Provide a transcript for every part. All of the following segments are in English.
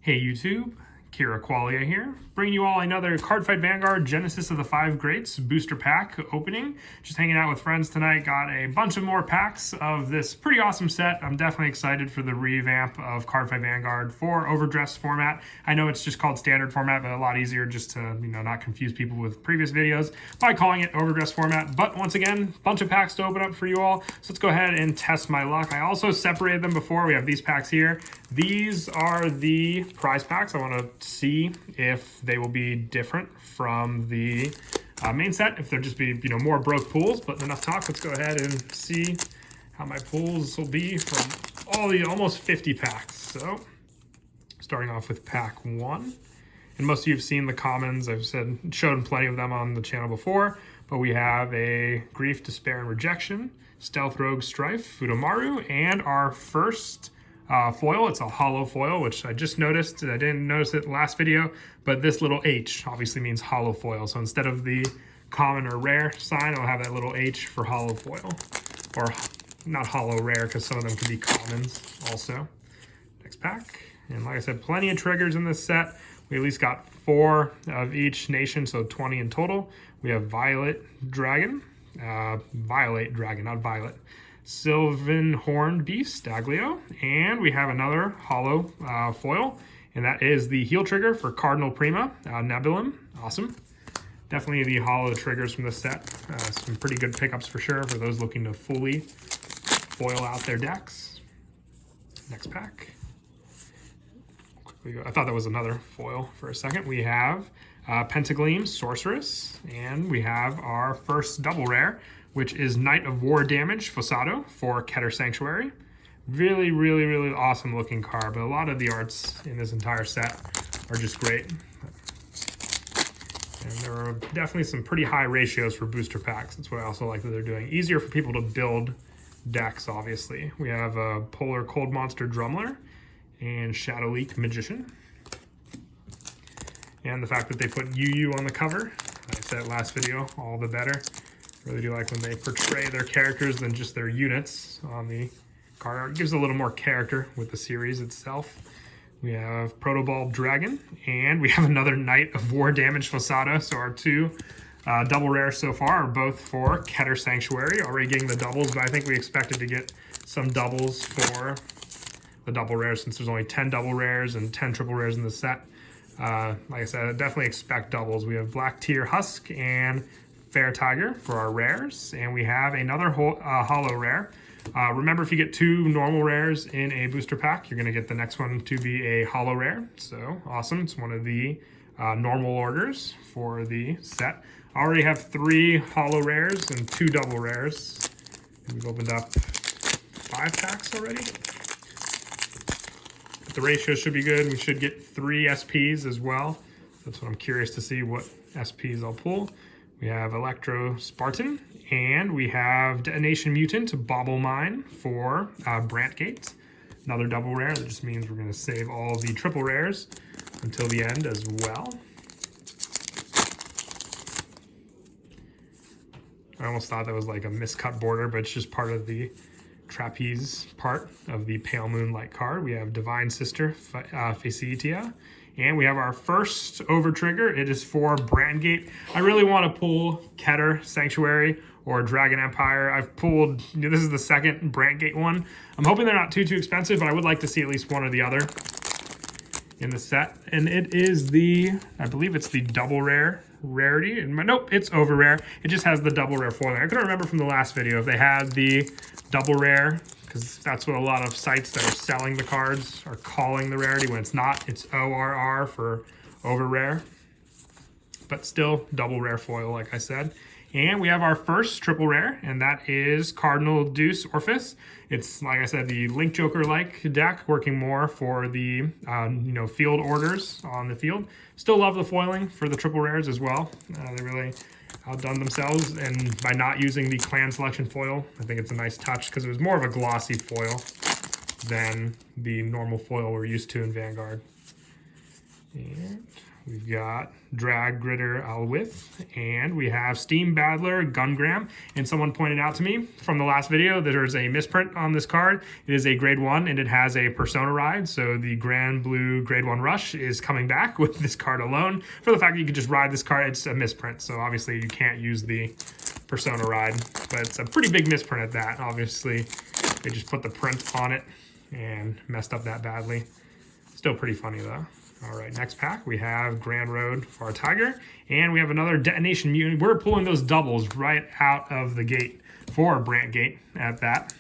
Hey YouTube, Kira Qualia here, bringing you all another Cardfight Vanguard Genesis of the Five Greats booster pack opening. Just hanging out with friends tonight, got a bunch of more packs of this pretty awesome set. I'm definitely excited for the revamp of Cardfight Vanguard for overdressed format. I know it's just called standard format, but a lot easier just to, not confuse people with previous videos by calling it overdressed format. But once again, bunch of packs to open up for you all. So let's go ahead and test my luck. I also separated them before. We have these packs here. These are the prize packs. I want to see if they will be different from the main set, if they'll just be, more broke pools. But enough talk, let's go ahead and see how my pools will be from all the almost 50 packs. So starting off with pack 1. And most of you have seen the commons. I've shown plenty of them on the channel before. But we have a Grief, Despair, and Rejection, Stealth Rogue Strife, Fudomaru, and our first foil. It's a hollow foil, which I just noticed. I didn't notice it last video, but this little H obviously means hollow foil. So instead of the common or rare sign, I'll have that little H for hollow foil. Or not hollow rare, because some of them can be commons also. Next pack. And like I said, plenty of triggers in this set. We at least got 4 of each nation, so 20 in total. We have Violet Dragon, not Violet. Sylvan Horned Beast, Daglio, and we have another hollow foil, and that is the heal trigger for Cardinal Prima, Nebulum. Awesome. Definitely the hollow triggers from this set. Some pretty good pickups for sure for those looking to fully foil out their decks. Next pack. Quickly go. I thought that was another foil for a second. We have Pentagleam Sorceress, and we have our first double rare, which is Knight of War Damage Fossado for Keter Sanctuary. Really, really, really awesome looking card, but a lot of the arts in this entire set are just great. And there are definitely some pretty high ratios for booster packs. That's what I also like that they're doing. Easier for people to build decks, obviously. We have a Polar Cold Monster Drumler and Shadow Leak Magician. And the fact that they put UU on the cover, like I said last video, all the better. Really do like when they portray their characters than just their units on the card. It gives a little more character with the series itself. We have Protoball Dragon, and we have another Knight of War Damage Fossado. So our 2 double rares so far are both for Keter Sanctuary. Already getting the doubles, but I think we expected to get some doubles for the double rares since there's only 10 double rares and 10 triple rares in the set. Like I said, I definitely expect doubles. We have Black Tear Husk and Fair Tiger for our rares, and we have another hollow rare. Remember, if you get 2 normal rares in a booster pack, you're going to get the next one to be a hollow rare. So awesome. It's one of the normal orders for the set. I already have 3 hollow rares and 2 double rares. We've opened up 5 packs already. But the ratio should be good. We should get 3 SPs as well. That's what I'm curious to see what SPs I'll pull. We have Electro Spartan, and we have Detonation Mutant Bauble Mine for Brantgate. Another double rare. That just means we're going to save all the triple rares until the end as well. I almost thought that was like a miscut border, but it's just part of the trapeze part of the Pale Moonlight card. We have Divine Sister Facitia. And we have our first over trigger. It is for Brandgate. I really want to pull Keter Sanctuary or Dragon Empire. I've pulled, this is the second Brandgate one. I'm hoping they're not too expensive, but I would like to see at least one or the other in the set. And it is I believe it's the double rare rarity. And nope, it's over rare. It just has the double rare foiling. I couldn't remember from the last video if they had the double rare, because that's what a lot of sites that are selling the cards are calling the rarity. When it's not, it's ORR for over rare. But still, double rare foil, like I said. And we have our first triple rare, and that is Cardinal Deuce Orphis. It's, like I said, the Link Joker-like deck, working more for the field orders on the field. Still love the foiling for the triple rares as well. They really outdone themselves, and by not using the clan selection foil, I think it's a nice touch because it was more of a glossy foil than the normal foil we're used to in Vanguard. And We've got Drag Gritter Alwith, and we have Steam Battler Gungram. And someone pointed out to me from the last video that there's a misprint on this card. It is a grade 1 and it has a Persona ride. So the Grand Blue grade 1 Rush is coming back with this card alone. For the fact that you could just ride this card, it's a misprint. So obviously you can't use the Persona ride, but it's a pretty big misprint at that. Obviously they just put the print on it and messed up that badly. Still pretty funny though. All right, next pack, we have Grand Road for our Tiger, and we have another Detonation Mutant. We're pulling those doubles right out of the gate for Brant Gate at that.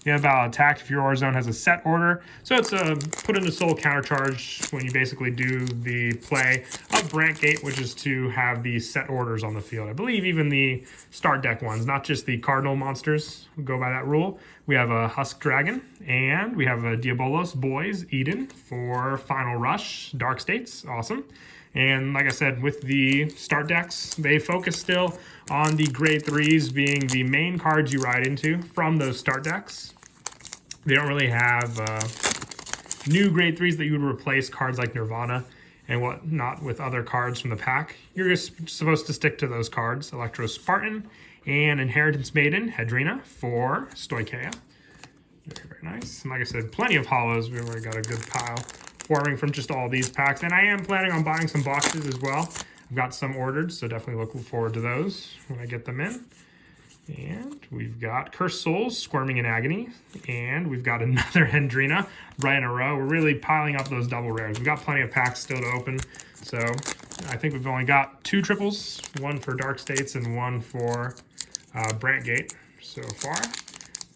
You have about attacked if your Aura Zone has a set order. So it's a put into soul countercharge when you basically do the play of Brant Gate, which is to have the set orders on the field. I believe even the start deck ones, not just the Cardinal monsters, go by that rule. We have a Husk Dragon, and we have a Diabolos Boys Eden for Final Rush, Dark States, awesome. And like I said, with the start decks, they focus still on the grade 3s being the main cards you ride into from those start decks. They don't really have new grade 3s that you would replace cards like Nirvana and whatnot with other cards from the pack. You're just supposed to stick to those cards. Electro Spartan and Inheritance Maiden, Hedrina for Stoicheia. Very, very nice. And like I said, plenty of hollows. We've already got a good pile forming from just all these packs. And I am planning on buying some boxes as well. I've got some ordered, so definitely looking forward to those when I get them in. And we've got Cursed Souls, Squirming in Agony. And we've got another Hedrina right in a row. We're really piling up those double rares. We've got plenty of packs still to open. So I think we've only got 2 triples, one for Dark States and one for Brant Gate so far.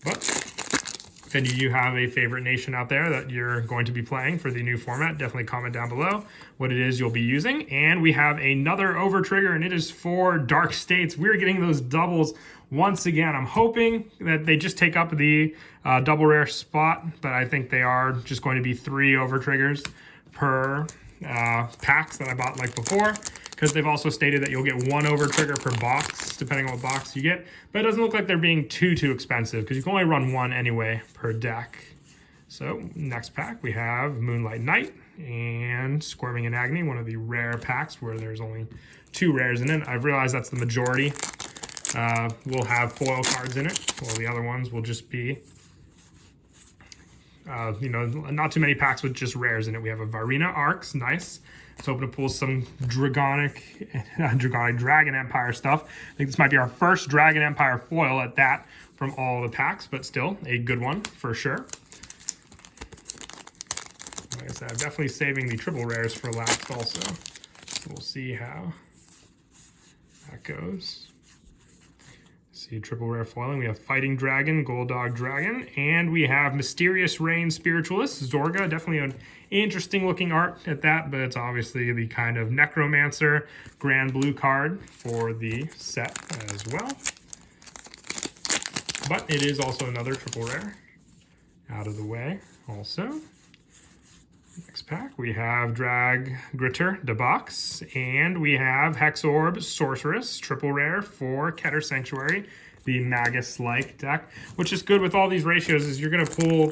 But if any of you have a favorite nation out there that you're going to be playing for the new format, definitely comment down below what it is you'll be using. And we have another over trigger, and it is for Dark States. We're getting those doubles once again. I'm hoping that they just take up the double rare spot, but I think they are just going to be 3 over triggers per packs that I bought like before, because they've also stated that you'll get 1 over trigger per box, depending on what box you get. But it doesn't look like they're being too expensive, because you can only run 1 anyway per deck. So next pack, we have Moonlight Knight and Squirming in Agony, one of the rare packs where there's only 2 rares in it. I've realized that's the majority. We'll have foil cards in it, while the other ones will just be you know, not too many packs with just rares in it. We have a Varina Arcs, nice. Let's hoping to pull some Dragon Empire stuff. I think this might be our first Dragon Empire foil at that from all the packs, but still a good one for sure. Like I said, I'm definitely saving the triple rares for last also. So we'll see how that goes. See triple rare foiling. We have Fighting Dragon, Gold Dog Dragon, and we have Mysterious Rain Spiritualist, Zorga. Definitely an interesting looking art at that, but it's obviously the kind of Necromancer Grand Blue card for the set as well. But it is also another triple rare out of the way also. Next pack, we have Drag Gritter Debox, and we have Hexorb Sorceress, triple rare for Keter Sanctuary, the Magus-like deck, which is good with all these ratios, is you're going to pull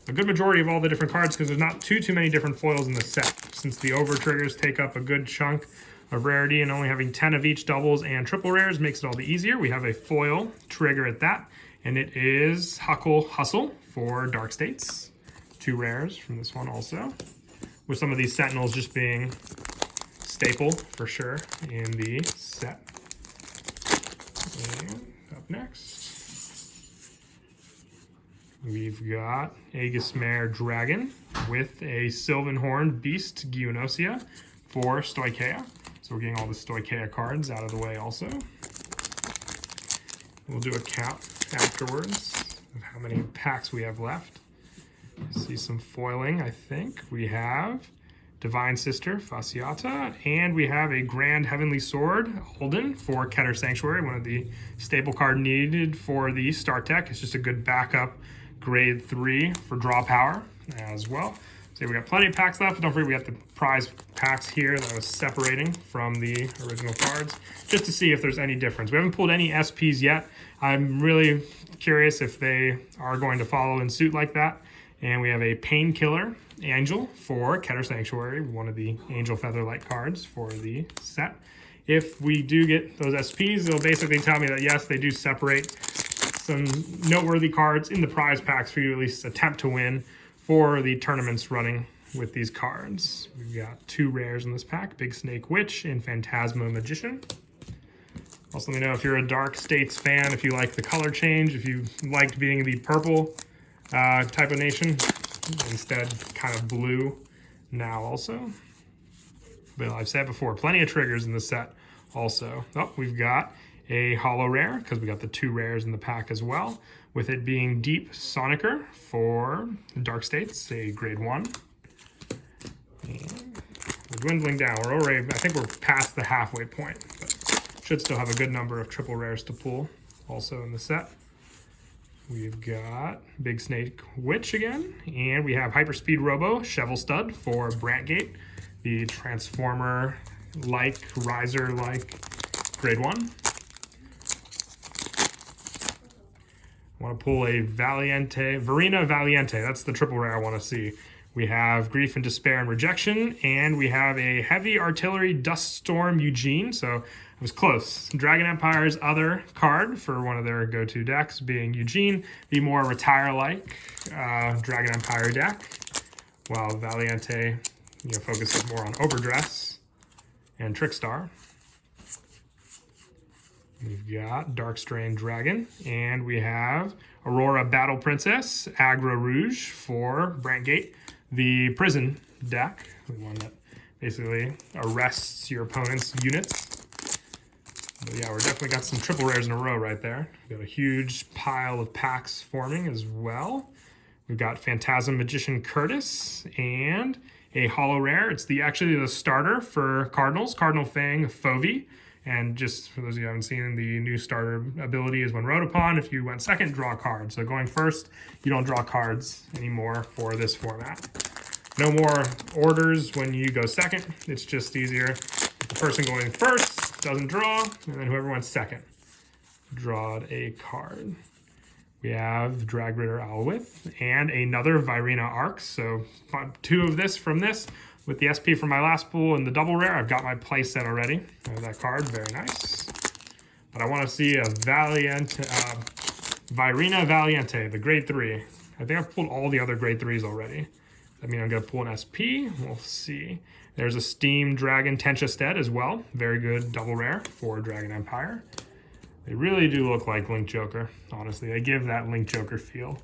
a good majority of all the different cards, because there's not too many different foils in the set, since the over triggers take up a good chunk of rarity, and only having 10 of each doubles and triple rares makes it all the easier. We have a foil trigger at that, and it is Huckle Hustle for Dark States. 2 rares from this one also, with some of these Sentinels just being staple for sure in the set. And up next, we've got Aegismare Dragon with a Sylvanhorn Beast Geonosia for Stoicheia. So we're getting all the Stoicheia cards out of the way also. We'll do a count afterwards of how many packs we have left. See some foiling, I think. We have Divine Sister, Fasciata, and we have a Grand Heavenly Sword, Holden, for Keter Sanctuary, one of the staple card needed for the start deck. It's just a good backup grade 3 for draw power as well. So we got plenty of packs left. Don't forget, we got the prize packs here that I was separating from the original cards, just to see if there's any difference. We haven't pulled any SPs yet. I'm really curious if they are going to follow in suit like that And we have a Painkiller Angel for Keter Sanctuary, one of the Angel Featherlight cards for the set. If we do get those SPs, they'll basically tell me that yes, they do separate some noteworthy cards in the prize packs for you to at least attempt to win for the tournaments running with these cards. We've got 2 rares in this pack, Big Snake Witch and Phantasma Magician. Also, let me know if you're a Dark States fan, if you like the color change, if you liked being the purple type of nation, instead kind of blue now also. But I've said before, plenty of triggers in the set also. Oh, we've got a holo rare, because we got the 2 rares in the pack as well, with it being Deep Sonicer for Dark States, a grade 1. And we're dwindling down. We're already, I think we're past the halfway point, but should still have a good number of triple rares to pull also in the set. We've got Big Snake Witch again, and we have Hyperspeed Robo Shovel Stud for Brantgate, the Transformer-like, Riser-like grade 1. I want to pull a Verena Valiente. That's the triple rare I want to see. We have Grief and Despair and Rejection, and we have a Heavy Artillery Dust Storm Eugene. So I was close. Dragon Empire's other card for one of their go-to decks being Eugene, the more retire-like Dragon Empire deck, while Valiente focuses more on Overdress and Trickstar. We've got Darkstrain Dragon, and we have Aurora Battle Princess, Aggro Rouge for Brantgate, the prison deck, the one that basically arrests your opponent's units. But yeah, we're definitely got some triple rares in a row right there. We've got a huge pile of packs forming as well. We've got Phantasm Magician Curtis and a holo rare. It's actually the starter for Cardinals, Cardinal Fang Fovi. And just for those of you who haven't seen, the new starter ability is when rode upon, if you went second, draw a card. So going first, you don't draw cards anymore for this format. No more orders when you go second. It's just easier. The person going first doesn't draw, and then whoever went second drawed a card. We have Drag Ritter Owlwith and another Virena Arcs. So 2 of this from this. With the SP from my last pool and the double rare, I've got my play set already. I have that card, very nice. But I want to see a Virena Valiente, the grade 3. I think I've pulled all the other grade 3s already. I mean, I'm going to pull an SP. We'll see. There's a Steam Dragon Tencha Stead as well. Very good double rare for Dragon Empire. They really do look like Link Joker, honestly. They give that Link Joker feel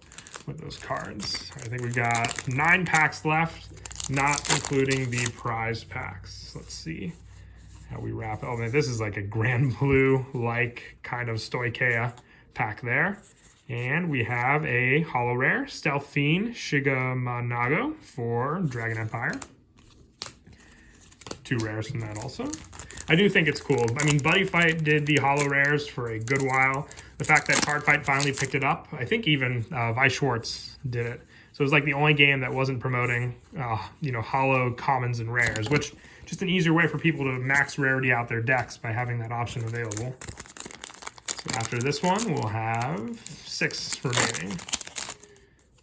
with those cards. I think we've got 9 packs left, not including the prize packs. Let's see how we wrap it. Oh man, this is like a Grand Blue-like kind of Stoicheia pack there. And we have a holo rare, Stealth Fiend Shigamanago for Dragon Empire. 2 rares from that also. I do think it's cool. I mean, Buddy Fight did the holo rares for a good while. The fact that Cardfight finally picked it up, I think even Vi Schwartz did it. So it was like the only game that wasn't promoting, holo commons and rares, which just an easier way for people to max rarity out their decks by having that option available. So after this one, we'll have 6 remaining.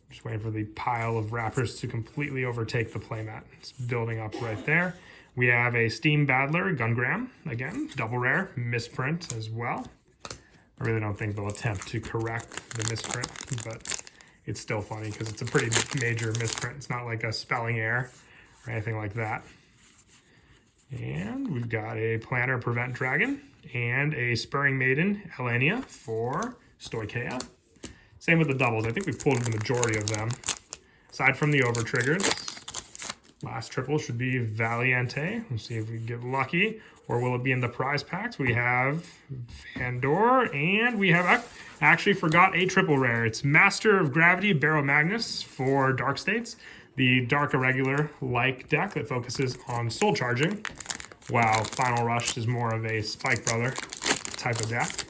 Just waiting for the pile of wrappers to completely overtake the playmat. It's building up right there. We have a Steam Battler Gungram, again, double rare, misprint as well. I really don't think they'll attempt to correct the misprint, but it's still funny because it's a pretty major misprint. It's not like a spelling error or anything like that. And we've got a Planner Prevent Dragon and a Spurring Maiden Elenia for Stoicheia. Same with the doubles. I think we've pulled the majority of them. Aside from the over triggers, last triple should be Valiente. We'll see if we get lucky, or will it be in the prize packs? We have Fandor, and we have, I actually forgot a triple rare. It's Master of Gravity Barrow Magnus for Dark States, the Dark Irregular-like deck that focuses on soul charging, while Final Rush is more of a Spike Brother type of deck.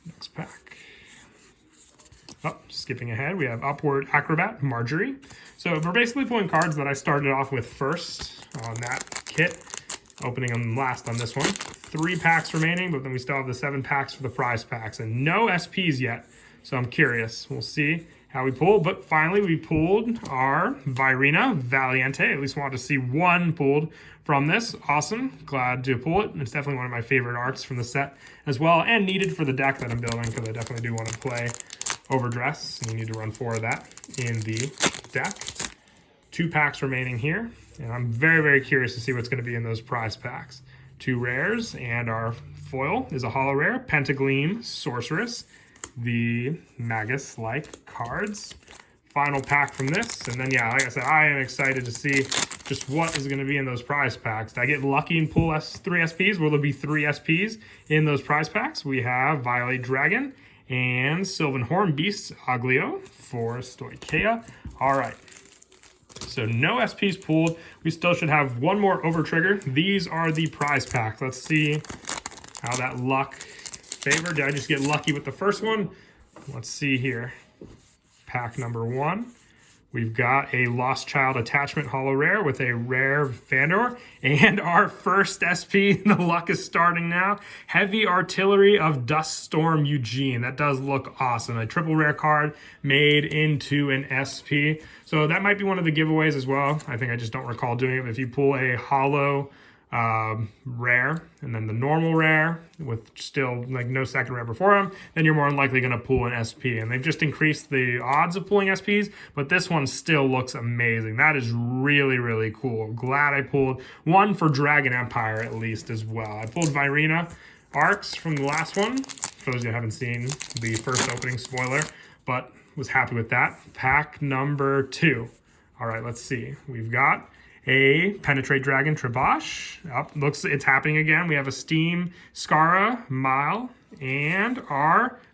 Next pack. Oh, skipping ahead, we have Upward Acrobat Marjorie. So we're basically pulling cards that I started off with first on that kit, opening them last on this one. 3 packs remaining, but then we still have the 7 packs for the prize packs, and no SPs yet, so I'm curious. We'll see how we pulled. But finally, we pulled our Virina Valiente. At least wanted to see one pulled from this. Awesome. Glad to pull it. It's definitely one of my favorite arts from the set as well, and needed for the deck that I'm building, because I definitely do want to play Overdress, and you need to run 4 of that in the deck. 2 packs remaining here, and I'm very, very curious to see what's going to be in those prize packs. 2 rares, and our foil is a holo rare, Pentagleam Sorceress, the Magus-like cards. Final pack from this, and then, yeah, like I said, I am excited to see just what is going to be in those prize packs. Did I get lucky and pull 3 SPs? Will there be 3 SPs in those prize packs? We have Violet Dragon and Sylvan Horn Beast Aglio for Stoicheia. All right. So no SPs pulled. We still should have one more over trigger. These are the prize packs. Let's see how that luck favored. Did I just get lucky with the first one? Let's see here. Pack number 1. We've got a Lost Child Attachment holo rare with a rare Fandor, and our first SP. The luck is starting now. Heavy Artillery of Duststorm Eugene. That does look awesome. A triple rare card made into an SP. So that might be one of the giveaways as well. I think I just don't recall doing it. But if you pull a holo rare and then the normal rare with still like no second rare before them, then you're more than likely going to pull an SP. And they've just increased the odds of pulling SPs, but this one still looks amazing. That is really, really cool. Glad I pulled one for Dragon Empire at least as well. I pulled Virina Arcs from the last one, for those who haven't seen the first opening spoiler, but was happy with that. Pack number 2. All right, let's see. We've got a Penetrate Dragon Tribosh. Looks it's happening again. We have a Steam Skara Mile, and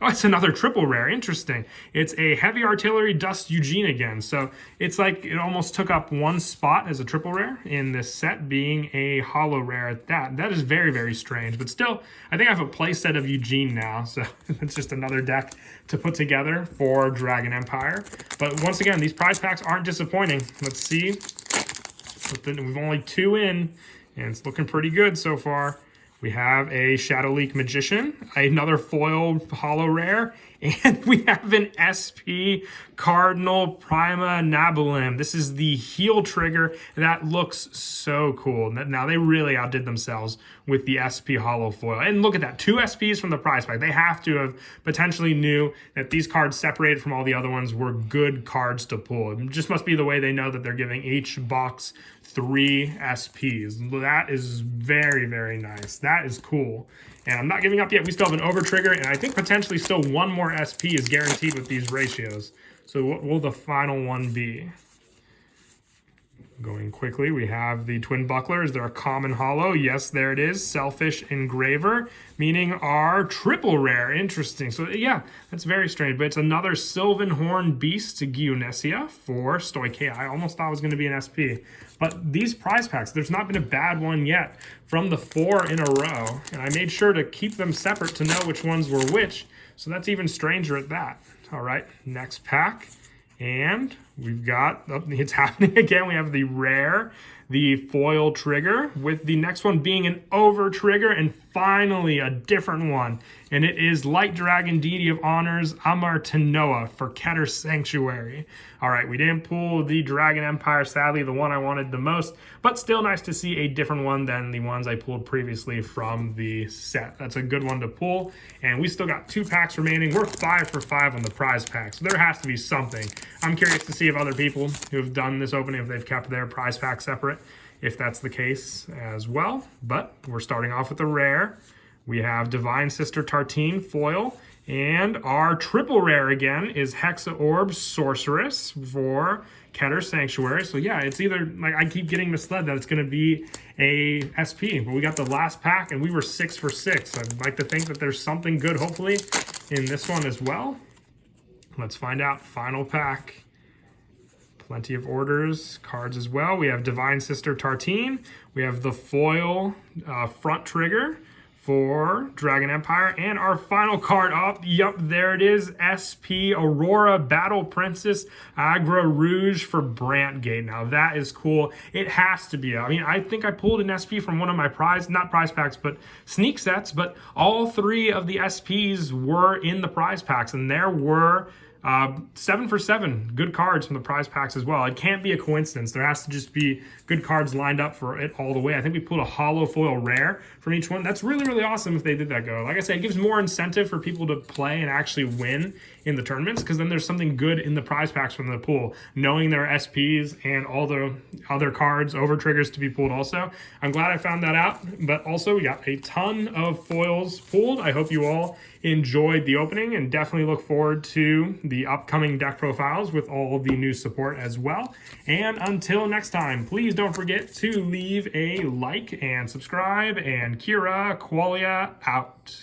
it's another triple rare. Interesting. It's a Heavy Artillery Dust Eugene again. So it's like it almost took up one spot as a triple rare in this set, being a holo rare at that. That is very, very strange. But still, I think I have a play set of Eugene now. So it's just another deck to put together for Dragon Empire. But once again, these prize packs aren't disappointing. Let's see. We've only 2 in, and it's looking pretty good so far. We have a Shadow Leak Magician, another foil holo rare, and we have an SP Cardinal Prima Nabulim. This is the heal trigger. That looks so cool. Now, they really outdid themselves with the SP holo foil. And look at that, 2 SPs from the prize pack. They have to have potentially knew that these cards separated from all the other ones were good cards to pull. It just must be the way they know that they're giving each box 3 SPs. That is very, very nice. That is cool. And I'm not giving up yet. We still have an over trigger, and I think potentially still one more SP is guaranteed with these ratios. So what will the final one be? Going quickly, we have the Twin Buckler. Is there a common holo? Yes, there it is. Selfish Engraver, meaning our triple rare. Interesting. So yeah, that's very strange. But it's another Sylvan Horn Beast to Gionesia for Stoicheia. I almost thought it was going to be an SP. But these prize packs, there's not been a bad one yet from the 4 in a row. And I made sure to keep them separate to know which ones were which. So that's even stranger at that. All right, next pack. And we've got, it's happening again. We have the rare, the foil trigger, with the next one being an over trigger, and finally a different one. And it is Light Dragon Deity of Honors Amartanoa for Keter Sanctuary. All right, we didn't pull the Dragon Empire, sadly, the one I wanted the most, but still nice to see a different one than the ones I pulled previously from the set. That's a good one to pull, and we still got 2 packs remaining. We're 5 for 5 on the prize packs. So there has to be something. I'm curious to see if other people who have done this opening, if they've kept their prize pack separate, if that's the case as well. But we're starting off with a rare. We have Divine Sister Tartine foil, and our triple rare again is Hexa Orb Sorceress for Keter Sanctuary. So yeah, it's either, like, I keep getting misled that it's going to be a SP, but we got the last pack and we were 6 for 6. I'd like to think that there's something good hopefully in this one as well. Let's find out. Final pack. Plenty of orders, cards as well. We have Divine Sister Tartine. We have the foil front trigger for Dragon Empire. And our final card up, yep, there it is, SP Aurora Battle Princess Agra Rouge for Brantgate. Now that is cool. It has to be. I mean, I think I pulled an SP from one of my not prize packs, but sneak sets, but all 3 of the SPs were in the prize packs, and there were 7 for 7 good cards from the prize packs as well. It can't be a coincidence. There has to just be good cards lined up for it all the way. I think we pulled a hollow foil rare from each one. That's really, really awesome if they did that go. Like I said, it gives more incentive for people to play and actually win in the tournaments, because then there's something good in the prize packs from the pool, knowing there are SPs and all the other cards, over triggers to be pulled also. I'm glad I found that out, but also we got a ton of foils pulled. I hope you all enjoyed the opening and definitely look forward to the upcoming deck profiles with all the new support as well. And until next time, please don't forget to leave a like and subscribe, and Kira Qualia out.